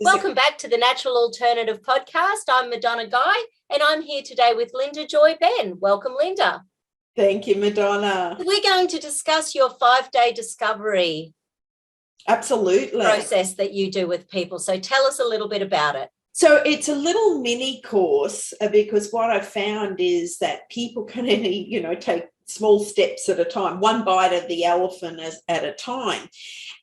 Welcome back to the Natural Alternative Podcast. I'm Madonna Guy, and I'm here today with LindaJoyBenn. Welcome, Linda. Thank you, Madonna. We're going to discuss your 5-day discovery process that you do with people. So tell us a little bit about it. So it's a little mini course because what I found is that people can only, take small steps at a time, one bite of the elephant at a time.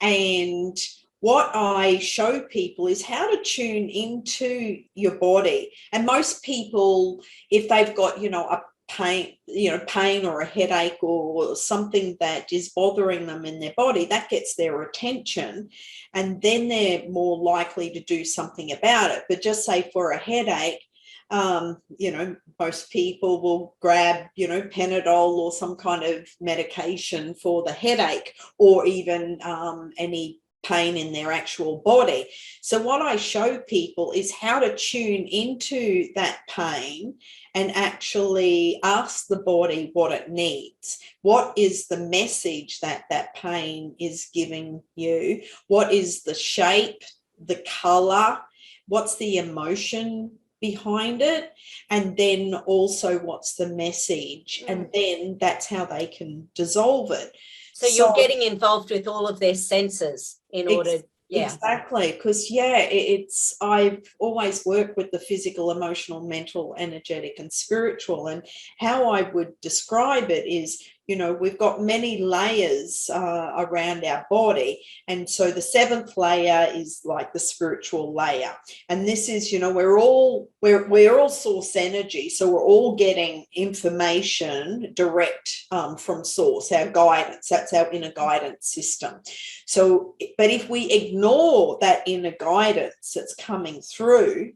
And what I show people is how to tune into your body. And most people, if they've got, a pain or a headache or something that is bothering them in their body, that gets their attention. And then they're more likely to do something about it. But just say for a headache, most people will grab, Panadol or some kind of medication for the headache, or even any pain in their actual body. So what I show people is how to tune into that pain and actually ask the body what it needs. What is the message that that pain is giving you? What is the shape, the color? What's the emotion behind it? And then also what's the message? And then that's how they can dissolve it. So you're getting involved with all of their senses in order. Exactly, because I've always worked with the physical, emotional, mental, energetic, and spiritual. And how I would describe it is, we've got many layers around our body, and so the 7th layer is like the spiritual layer. And this is, we're all source energy, so we're all getting information direct from source, our guidance. That's our inner guidance system. So, but if we ignore that inner guidance that's coming through,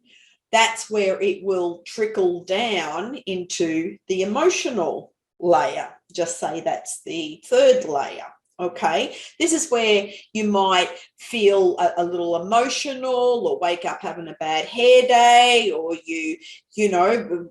that's where it will trickle down into the emotional layer. Just say that's the 3rd layer. Okay, this is where you might feel a little emotional, or wake up having a bad hair day, or you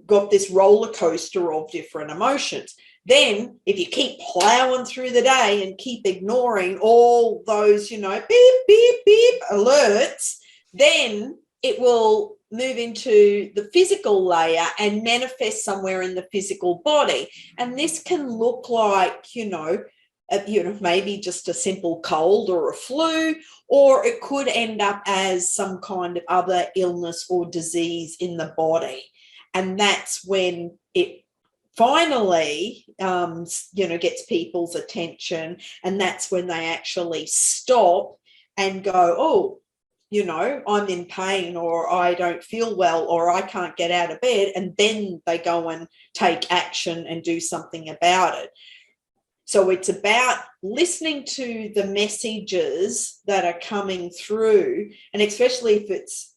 got this roller coaster of different emotions. Then if you keep plowing through the day and keep ignoring all those, beep, beep, beep alerts, then it will move into the physical layer and manifest somewhere in the physical body. And this can look like, maybe just a simple cold or a flu, or it could end up as some kind of other illness or disease in the body. And that's when it finally, gets people's attention. And that's when they actually stop and go, oh, I'm in pain, or I don't feel well, or I can't get out of bed. And then they go and take action and do something about it. So it's about listening to the messages that are coming through, and especially if it's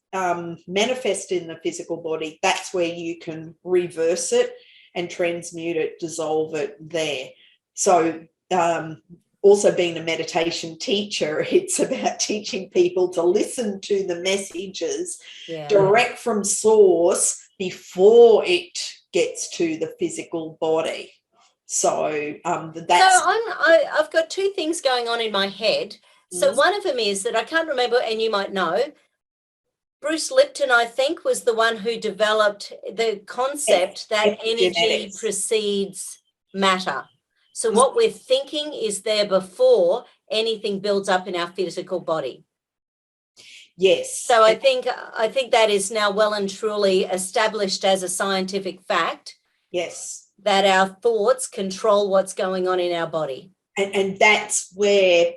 manifest in the physical body, that's where you can reverse it and transmute it, dissolve it there. So also being a meditation teacher, it's about teaching people to listen to the messages direct from source before it gets to the physical body. So that's... So I've got 2 things going on in my head. So one of them is that I can't remember, and you might know, Bruce Lipton, I think, was the one who developed the concept that energy precedes matter. So what we're thinking is there before anything builds up in our physical body. Yes. So I think that is now well and truly established as a scientific fact. Yes. That our thoughts control what's going on in our body. And that's where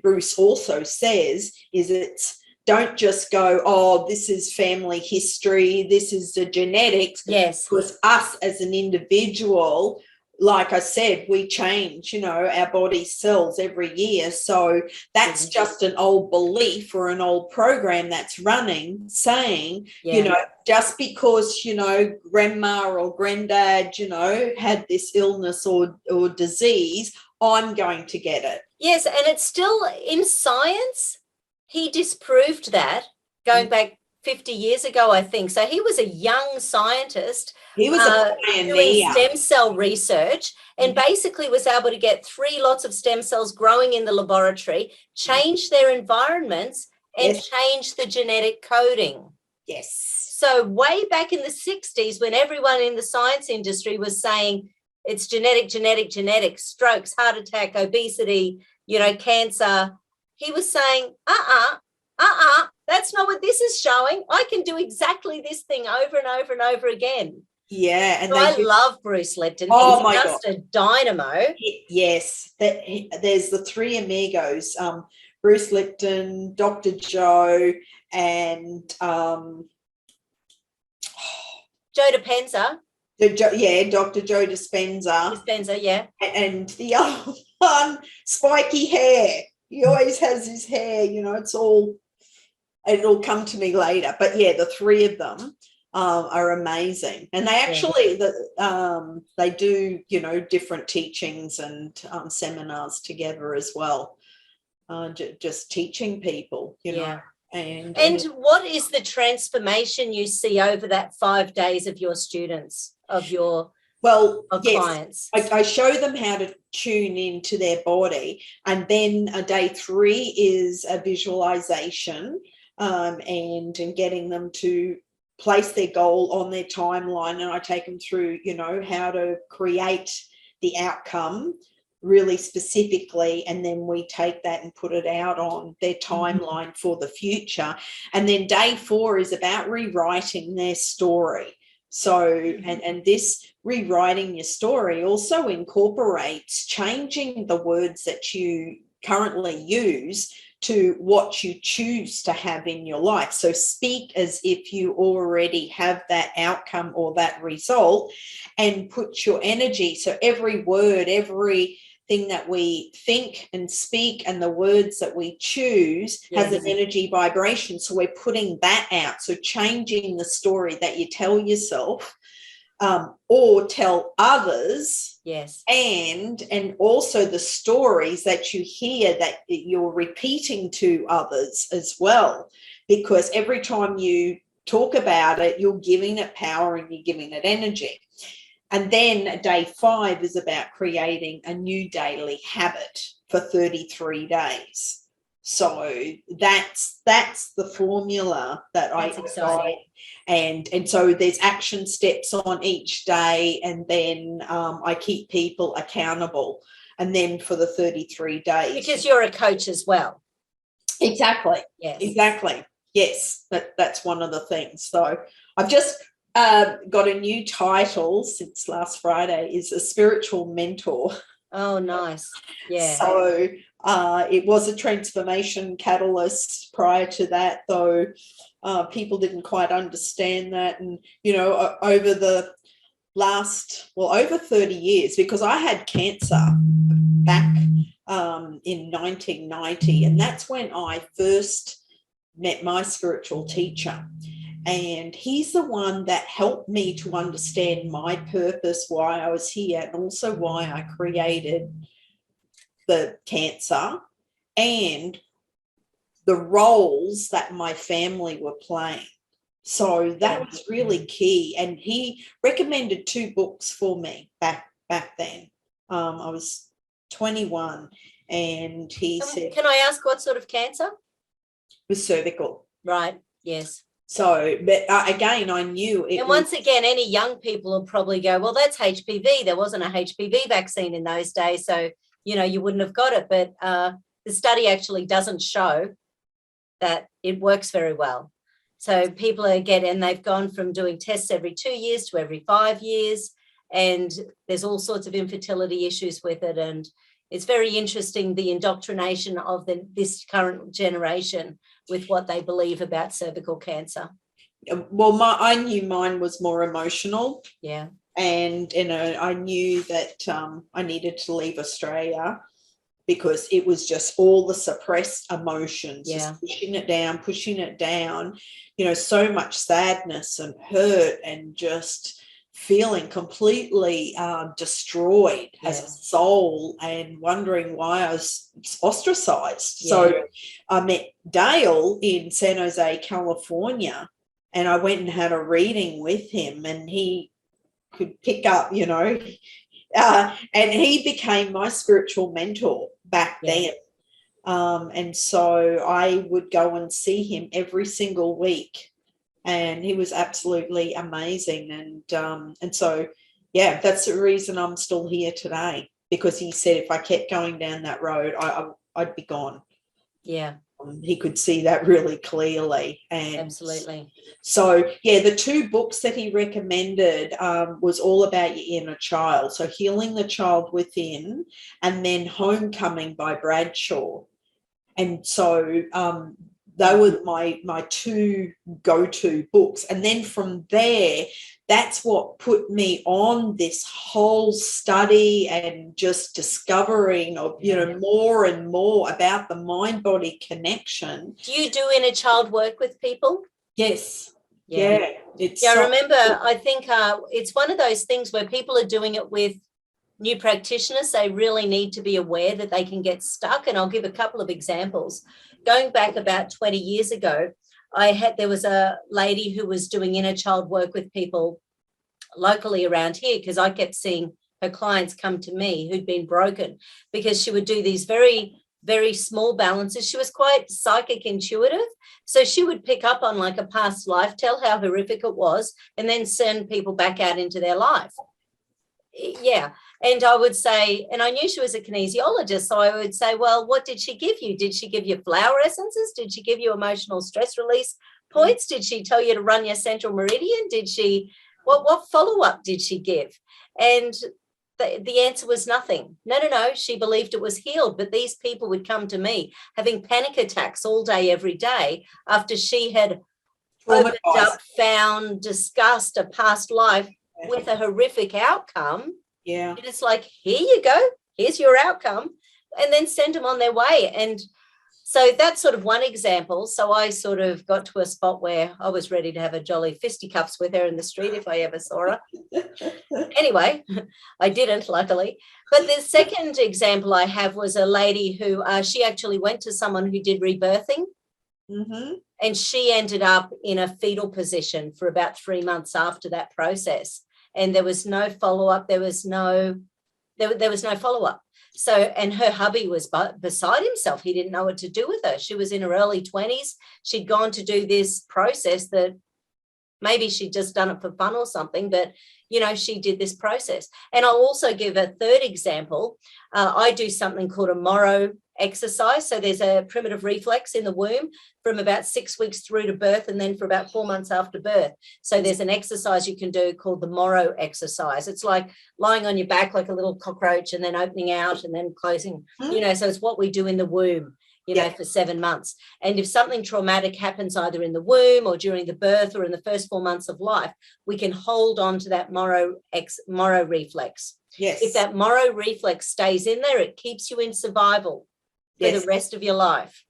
Bruce also says is it's, don't just go, oh, this is family history, this is the genetics. Yes. Because us as an individual, like I said, we change, our body cells every year. So that's just an old belief or an old program that's running, saying, just because, grandma or granddad, had this illness or disease, I'm going to get it. Yes, and it's still in science. He disproved that going back 50 years ago, I think. So he was a young scientist. He was a pioneer doing stem cell research, and basically was able to get 3 lots of stem cells growing in the laboratory, change their environments, and Yes. change the genetic coding. Yes. So way back in the 60s, when everyone in the science industry was saying it's genetic, strokes, heart attack, obesity, cancer, he was saying, that's not what this is showing. I can do exactly this thing over and over and over again. Yeah. And so I love Bruce Lipton. Oh, He's just a dynamo. Yes. There's the three amigos, Bruce Lipton, Dr. Joe, and Joe Dispenza. Dr. Joe Dispenza. Yeah. And the other one, spiky hair. He always has his hair, it'll come to me later. But yeah, the three of them are amazing. And they actually, they do, different teachings and seminars together as well. Just teaching people, know. And what is the transformation you see over that 5 days of your students, of your clients? I show them how to tune into their body, and then day 3 is a visualization, and getting them to place their goal on their timeline, and I take them through, how to create the outcome really specifically, and then we take that and put it out on their timeline for the future. And then day 4 is about rewriting their story. So and this rewriting your story also incorporates changing the words that you currently use to what you choose to have in your life. So speak as if you already have that outcome or that result, and put your energy. So every word, everything that we think and speak, and the words that we choose has an energy vibration. So we're putting that out. So changing the story that you tell yourself, or tell others. Yes. And also the stories that you hear that you're repeating to others as well, because every time you talk about it, you're giving it power and you're giving it energy. And then day 5 is about creating a new daily habit for 33 days. So that's the formula that that's exciting. And so there's action steps on each day, and then I keep people accountable, and then for the 33 days. Because you're a coach as well. Exactly. Yes. Exactly. Yes, that's one of the things. So I've just got a new title since last Friday, is a spiritual mentor. Oh, nice. Yeah. So it was a transformation catalyst prior to that, though people didn't quite understand that. And, over the last, over 30 years, because I had cancer back in 1990, and that's when I first met my spiritual teacher. And he's the one that helped me to understand my purpose, why I was here, and also why I created the cancer and the roles that my family were playing. So that was really key. And he recommended 2 books for me back then. I was 21, and he said... Can I ask what sort of cancer? It was cervical. Right, yes. So, but again, I knew it. And once again, any young people will probably go, well, that's HPV. There wasn't a HPV vaccine in those days, so, you wouldn't have got it. But the study actually doesn't show that it works very well. So people and they've gone from doing tests every 2 years to every 5 years, and there's all sorts of infertility issues with it. And it's very interesting, the indoctrination of this current generation with what they believe about cervical cancer. Well, I knew mine was more emotional. Yeah. And, I knew that I needed to leave Australia, because it was just all the suppressed emotions, just pushing it down, so much sadness and hurt, and just feeling completely destroyed as a soul, and wondering why I was ostracized. Yeah. So I met Dale in San Jose, California, and I went and had a reading with him, and he could pick up, and he became my spiritual mentor back then. And so I would go and see him every single week, and he was absolutely amazing. And so, yeah, that's the reason I'm still here today, because he said if I kept going down that road, I'd be gone. Yeah. He could see that really clearly. And absolutely. so, yeah, the two books that he recommended was all about your inner child. So Healing the Child Within, and then Homecoming by Bradshaw. And so they were my two go-to books. And then from there, that's what put me on this whole study and just discovering of, you know, more and more about the mind-body connection. Do you do inner child work with people? Yes. Yeah. It's I remember, I think it's one of those things where people are doing it with new practitioners. They really need to be aware that they can get stuck. And I'll give a couple of examples. Going back about 20 years ago, there was a lady who was doing inner child work with people locally around here, because I kept seeing her clients come to me who'd been broken, because she would do these very, very small balances. She was quite psychic intuitive. So she would pick up on like a past life, tell how horrific it was, and then send people back out into their life. Yeah. And I would say, and I knew she was a kinesiologist, so I would say, well, what did she give you? Did she give you flower essences? Did she give you emotional stress release points? Did she tell you to run your central meridian? Did she, what follow-up did she give? And the answer was nothing. No. She believed it was healed. But these people would come to me having panic attacks all day, every day, after she had opened up, found, discussed a past life with a horrific outcome. Yeah. And it's like, here you go, here's your outcome, and then send them on their way. And so that's sort of one example. So I sort of got to a spot where I was ready to have a jolly fisticuffs with her in the street if I ever saw her. Anyway, I didn't, luckily. But the second example I have was a lady who she actually went to someone who did rebirthing. Mm-hmm. And she ended up in a fetal position for about 3 months after that process. And there was no follow-up. There was no follow-up. So, and her hubby was beside himself. He didn't know what to do with her. She was in her early 20s. She'd gone to do this process that maybe she'd just done it for fun or something, but, you know, she did this process. And I'll also give a third example. I do something called a Morrow exercise. So there's a primitive reflex in the womb from about 6 weeks through to birth, and then for about 4 months after birth. So there's an exercise you can do called the Morrow exercise. It's like lying on your back like a little cockroach and then opening out and then closing, you know, so it's what we do in the womb, you know, for 7 months. And if something traumatic happens either in the womb or during the birth or in the first 4 months of life, we can hold on to that Morrow reflex. Yes. If that Morrow reflex stays in there, it keeps you in survival for the rest of your life.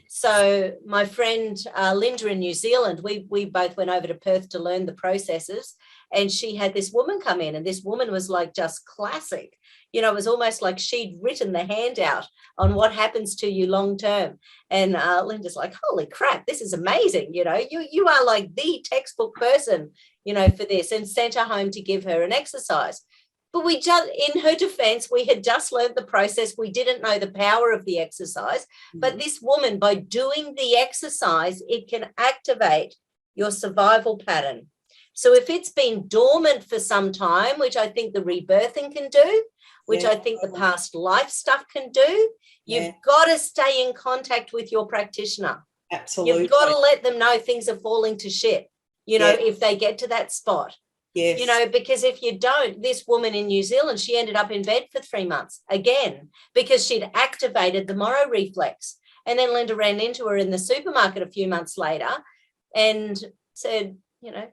So my friend Linda in New Zealand, we both went over to Perth to learn the processes, and she had this woman come in, and this woman was like just classic. You know, it was almost like she'd written the handout on what happens to you long term. And Linda's like, holy crap, this is amazing. You know, you are like the textbook person, you know, for this, and sent her home to give her an exercise. But we just, in her defense, we had just learned the process. We didn't know the power of the exercise. But this woman, by doing the exercise, it can activate your survival pattern. So if it's been dormant for some time, which I think the rebirthing can do, which I think the past life stuff can do, you've got to stay in contact with your practitioner. Absolutely. You've got to let them know things are falling to shit, you know, if they get to that spot. Yes. You know, because if you don't, this woman in New Zealand, she ended up in bed for 3 months again because she'd activated the Morrow reflex. And then Linda ran into her in the supermarket a few months later and said, you know,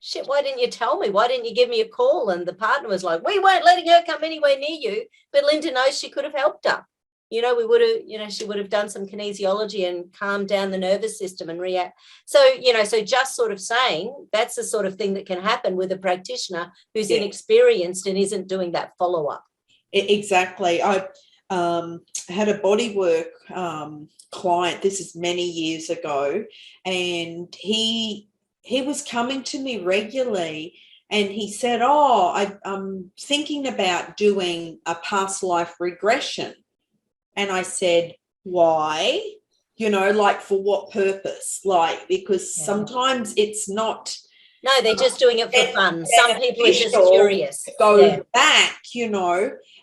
shit, why didn't you tell me? Why didn't you give me a call? And the partner was like, we weren't letting her come anywhere near you. But Linda knows she could have helped her. You know, we would have, you know, she would have done some kinesiology and calmed down the nervous system and react. So, you know, so just sort of saying that's the sort of thing that can happen with a practitioner who's inexperienced and isn't doing that follow-up. Exactly. I had a bodywork client, this is many years ago, and he was coming to me regularly. And he said, I'm thinking about doing a past life regression. And I said, why, like for what purpose, like, because sometimes it's not. No, they're just doing it for fun. Some people are just curious. Go back,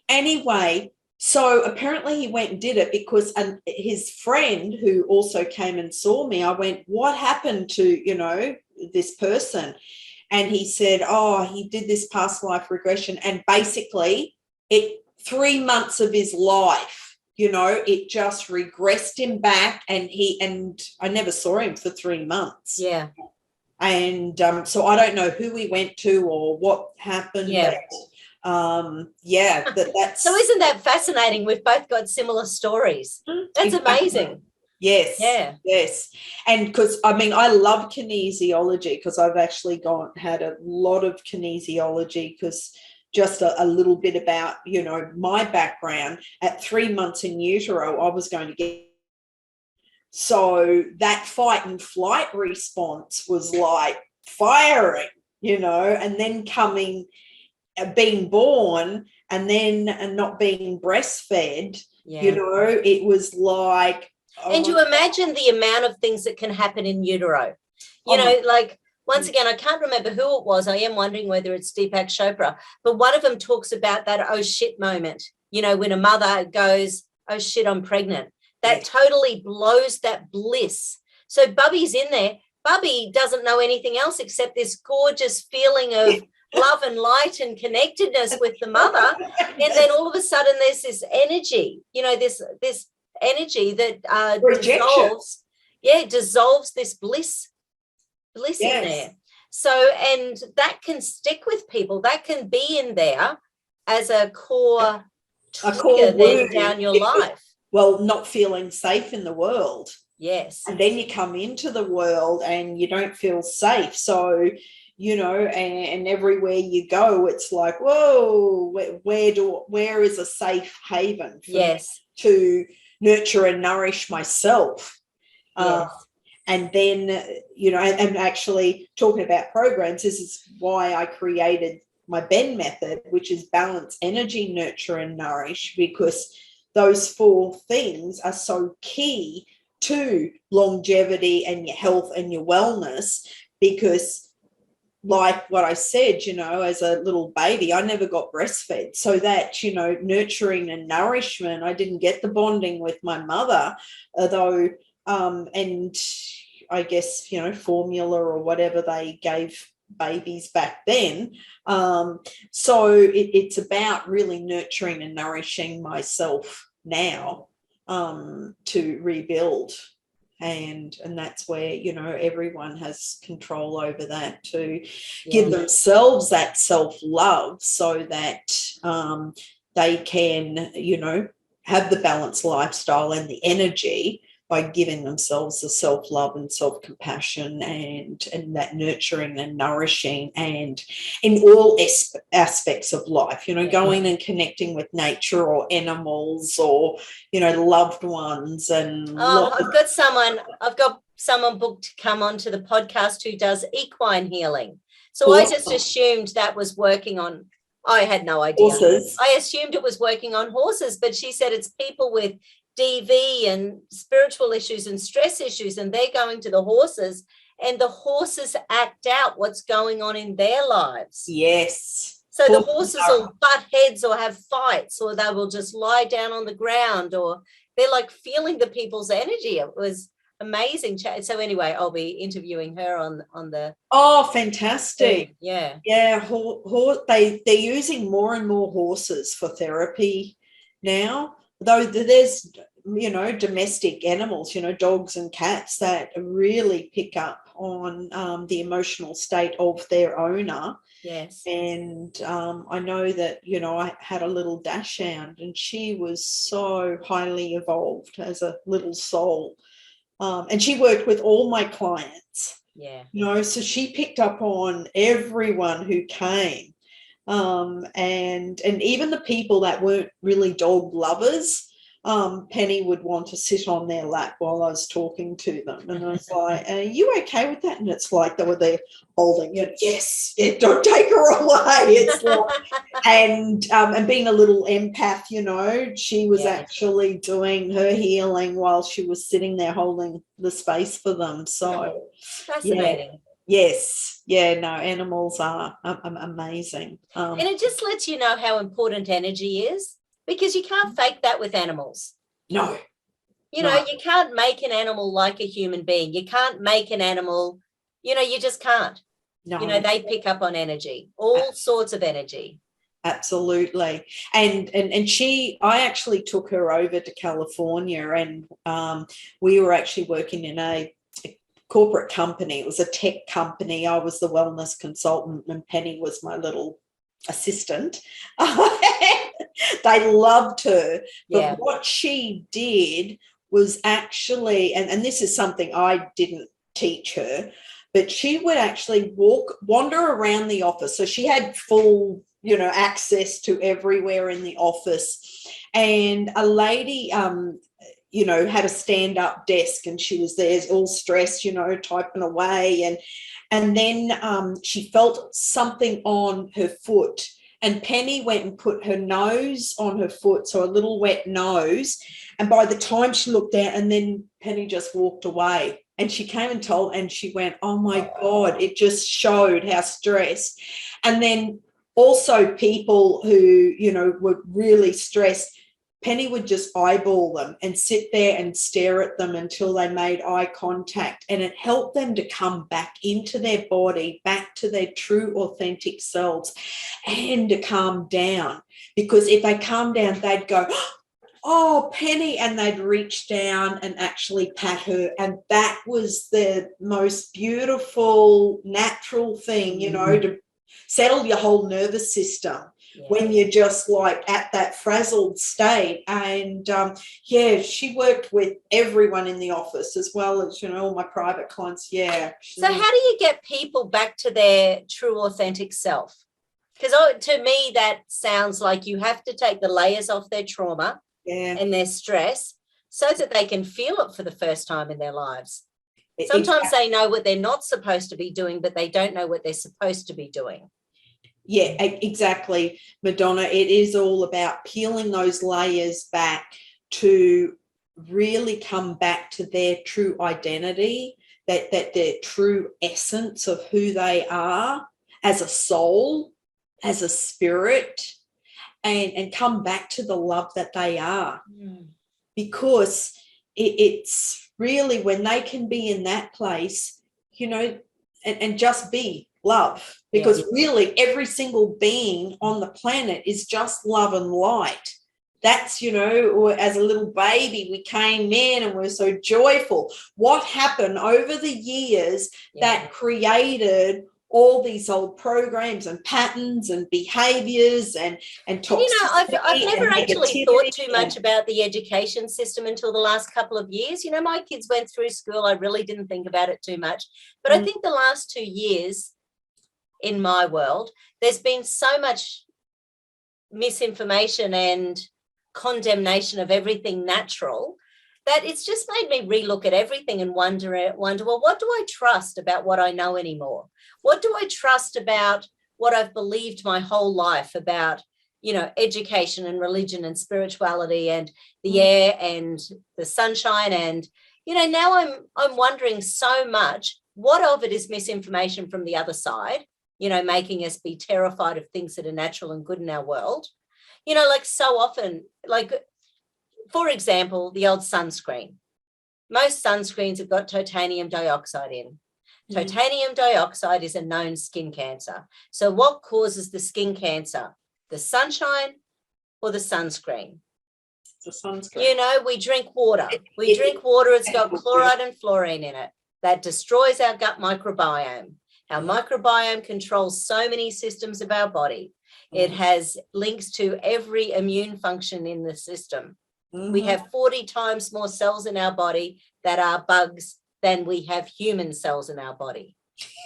Anyway, so apparently he went and did it because his friend who also came and saw me, I went, what happened to, this person? And he said, oh, he did this past life regression. And basically 3 months of his life, it just regressed him back, and I never saw him for 3 months. Yeah. And so I don't know who he went to or what happened. Yeah. But, that's. So isn't that fascinating? We've both got similar stories. That's amazing. Yes. Yeah. Yes. And because, I love kinesiology, because I've actually had a lot of kinesiology, because just a little bit about, my background. At 3 months in utero, I was going to get. So that fight and flight response was like firing, and then being born and not being breastfed, it was like. And you imagine the amount of things that can happen in utero, like, once again, I can't remember who it was. I am wondering whether it's Deepak Chopra, but one of them talks about that oh shit moment, when a mother goes, oh shit, I'm pregnant. That totally blows that bliss. So Bubby's in there. Bubby doesn't know anything else except this gorgeous feeling of love and light and connectedness with the mother. And then all of a sudden there's this energy, this energy that dissolves this bliss in there. So, and that can stick with people. That can be in there as a core trigger then down your life. Well, not feeling safe in the world. Yes. And then you come into the world and you don't feel safe. So, and everywhere you go, it's like, whoa, where is a safe haven for me to nurture and nourish myself? Yes. And then, and actually talking about programs, this is why I created my Ben method, which is balance, energy, nurture, and nourish, because those 4 things are so key to longevity and your health and your wellness. Because like what I said, as a little baby, I never got breastfed. So that, nurturing and nourishment, I didn't get the bonding with my mother, although, and I guess, formula or whatever they gave babies back then. So it's about really nurturing and nourishing myself now, to rebuild. And that's where, everyone has control over that, to give themselves that self-love, so that they can, have the balanced lifestyle and the energy, by giving themselves the self-love and self-compassion and that nurturing and nourishing, and in all aspects of life, going and connecting with nature or animals or, loved ones. And I've got someone booked to come onto the podcast who does equine healing. So I just assumed that was working on, I had no idea. Horses. I assumed it was working on horses, but she said it's people with DV and spiritual issues and stress issues, and they're going to the horses, and the horses act out what's going on in their lives. Yes. So the horses will butt heads or have fights, or they will just lie down on the ground, or they're like feeling the people's energy. It was amazing. So anyway, I'll be interviewing her on the. Oh, fantastic. Yeah. Yeah. They're using more and more horses for therapy now. Though there's, domestic animals, dogs and cats that really pick up on the emotional state of their owner. Yes. And I know that, I had a little dachshund, and she was so highly evolved as a little soul. And she worked with all my clients. Yeah. So she picked up on everyone who came. And even the people that weren't really dog lovers, Penny would want to sit on their lap while I was talking to them. And I was like, are you okay with that? And it's like they were there holding it. Yes, yeah, don't take her away. It's like, and being a little empath, you know, she was actually doing her healing while she was sitting there holding the space for them. So fascinating. Yes. Yeah, no, animals are amazing. And it just lets you know how important energy is, because you can't fake that with animals. No. You know, you can't make an animal like a human being. You can't make an animal, you know, you just can't. No. You know, they pick up on energy, all sorts of energy. Absolutely. And I actually took her over to California, and we were actually working in a corporate company. It was a tech company. I was the wellness consultant and Penny was my little assistant. They loved her. But what she did was actually, and this is something I didn't teach her, but she would actually wander around the office. So she had full, you know, access to everywhere in the office. And a lady, you know, had a stand-up desk, and she was there all stressed, you know, typing away. And then she felt something on her foot, and Penny went and put her nose on her foot, so a little wet nose. And by the time she looked down, and then Penny just walked away. And she came and told, and she went, oh my God, it just showed how stressed. And then also people who, you know, were really stressed, Penny would just eyeball them and sit there and stare at them until they made eye contact. And it helped them to come back into their body, back to their true, authentic selves, and to calm down. Because if they calm down, they'd go, oh, Penny, and they'd reach down and actually pat her. And that was the most beautiful, natural thing, you know, to settle your whole nervous system. When you're just like at that frazzled state. And she worked with everyone in the office as well as, you know, all my private clients. So how do you get people back to their true authentic self? Because to me that sounds like you have to take the layers off their trauma and their stress so that they can feel it for the first time in their lives. Sometimes they know what they're not supposed to be doing, but they don't know what they're supposed to be doing. Yeah, exactly, Madonna. It is all about peeling those layers back to really come back to their true identity, that their true essence of who they are as a soul, as a spirit, and come back to the love that they are. Because it's really when they can be in that place, you know, and just be love. Because really every single being on the planet is just love and light. That's, you know, or as a little baby, we came in and we're so joyful. What happened over the years that created all these old programs and patterns and behaviors and toxicity? You know, I've never actually thought too much about the education system until the last couple of years. You know, my kids went through school. I really didn't think about it too much. But I think the last 2 years in my world, there's been so much misinformation and condemnation of everything natural that it's just made me relook at everything and wonder, well, what do I trust about what I know anymore? What do I trust about what I've believed my whole life about, you know, education and religion and spirituality and the air and the sunshine? And, you know, now I'm wondering so much, what of it is misinformation from the other side, you know, making us be terrified of things that are natural and good in our world. You know, like so often, like, for example, the old sunscreen. Most sunscreens have got titanium dioxide in. Titanium dioxide is a known skin cancer. So what causes the skin cancer? The sunshine or the sunscreen? The sunscreen. You know, we drink water. It's got chloride and fluorine in it. That destroys our gut microbiome. Our microbiome controls so many systems of our body. It has links to every immune function in the system. We have 40 times more cells in our body that are bugs than we have human cells in our body.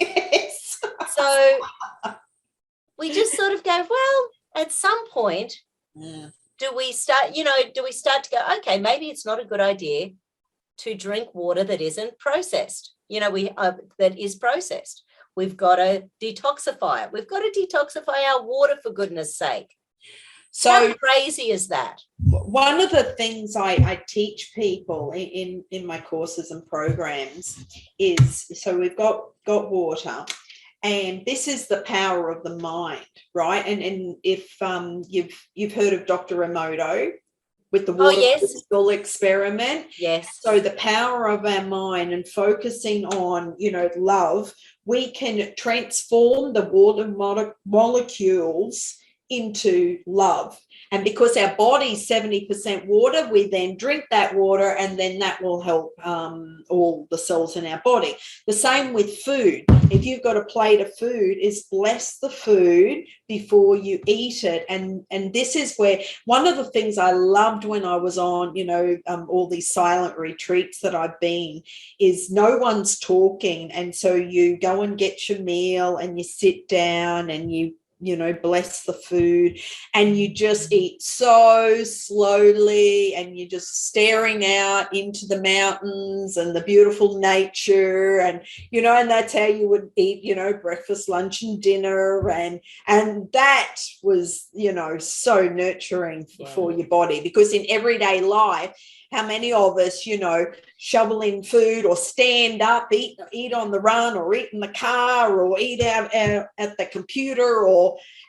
Yes. So we just sort of go, well, at some point, do we start to go, okay, maybe it's not a good idea to drink water that isn't processed, that is processed. We've got to detoxify it. We've got to detoxify our water, for goodness sake. So how crazy is that? One of the things I teach people in my courses and programs is, so we've got water, and this is the power of the mind, right? And if you've heard of Dr. Emoto with the water crystal experiment. Yes. So the power of our mind and focusing on, love, we can transform the water molecules into love. And because our body's 70% water, we then drink that water, and then that will help all the cells in our body. The same with food. If you've got a plate of food, is bless the food before you eat it. And this is where one of the things I loved when I was on, all these silent retreats that I've been, is no one's talking. And so you go and get your meal and you sit down and you bless the food, and you just eat so slowly, and you're just staring out into the mountains and the beautiful nature, and and that's how you would eat breakfast, lunch and dinner, and that was so nurturing for your body, because in everyday life, how many of us, shovel in food or stand up, eat on the run, or eat in the car, or eat out at the computer,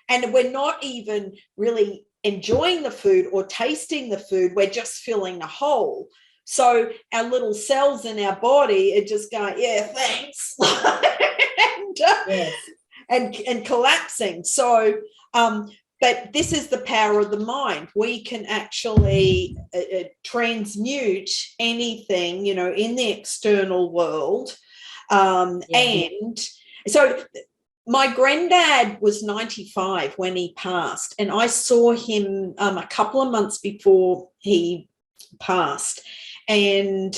and we're not even really enjoying the food or tasting the food. We're just filling a hole. So our little cells in our body are just going, yeah, thanks, and collapsing. So, but this is the power of the mind. We can actually transmute anything, in the external world. And so my granddad was 95 when he passed, and I saw him a couple of months before he passed. And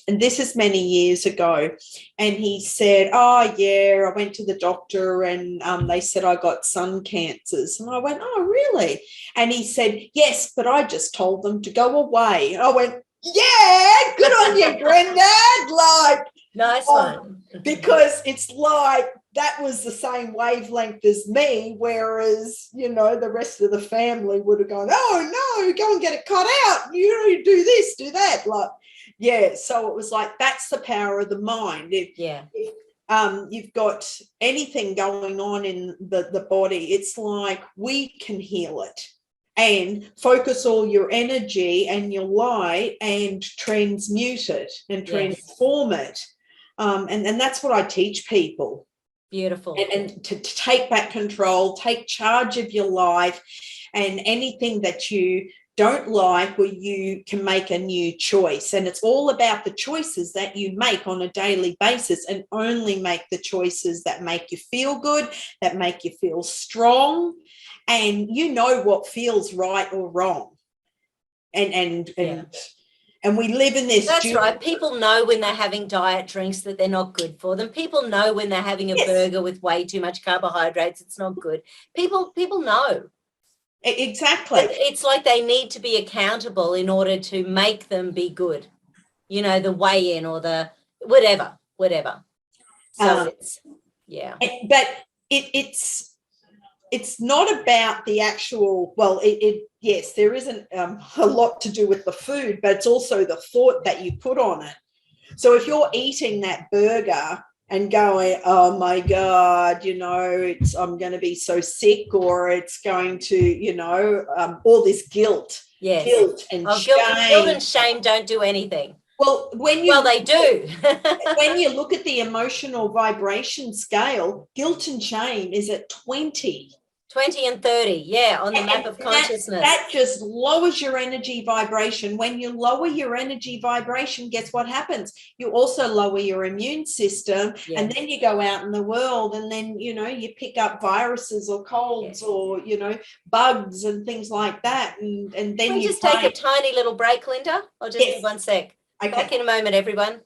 this is many years ago. And he said, oh, yeah, I went to the doctor and they said I got sun cancers. And I went, oh, really? And he said, yes, but I just told them to go away. And I went, yeah, good on you, Granddad. Like, nice one. Because it's like that was the same wavelength as me, whereas, the rest of the family would have gone, oh, no, go and get it cut out. You do this, do that. Like, yeah, so it was like, that's the power of the mind. If you've got anything going on in the body, it's like we can heal it, and focus all your energy and your light and transmute it and transform it. And that's what I teach people. Beautiful. And to take back control, take charge of your life, and anything that you don't like, where you can make a new choice. And it's all about the choices that you make on a daily basis, and only make the choices that make you feel good, that make you feel strong, and what feels right or wrong. And we live in this. That's right. People know when they're having diet drinks that they're not good for them. People know when they're having a burger with way too much carbohydrates, it's not good. People know. Exactly. It's like they need to be accountable in order to make them be good. The weigh-in or the whatever. So but it's not about the actual, yes, there isn't a lot to do with the food, but it's also the thought that you put on it. So if you're eating that burger and going, oh my God, I'm going to be so sick, or it's going to, all this guilt. Yes. Guilt and shame. Guilt and shame don't do anything. Well, they do. When you look at the emotional vibration scale, guilt and shame is at 20. 20 and 30, on the map of consciousness. That just lowers your energy vibration. When you lower your energy vibration, guess what happens? You also lower your immune system, and then you go out in the world, and then, you pick up viruses or colds or, bugs and things like that. And then Can we just take a tiny little break, Linda? I'll just do 1 sec. Okay. Back in a moment, everyone.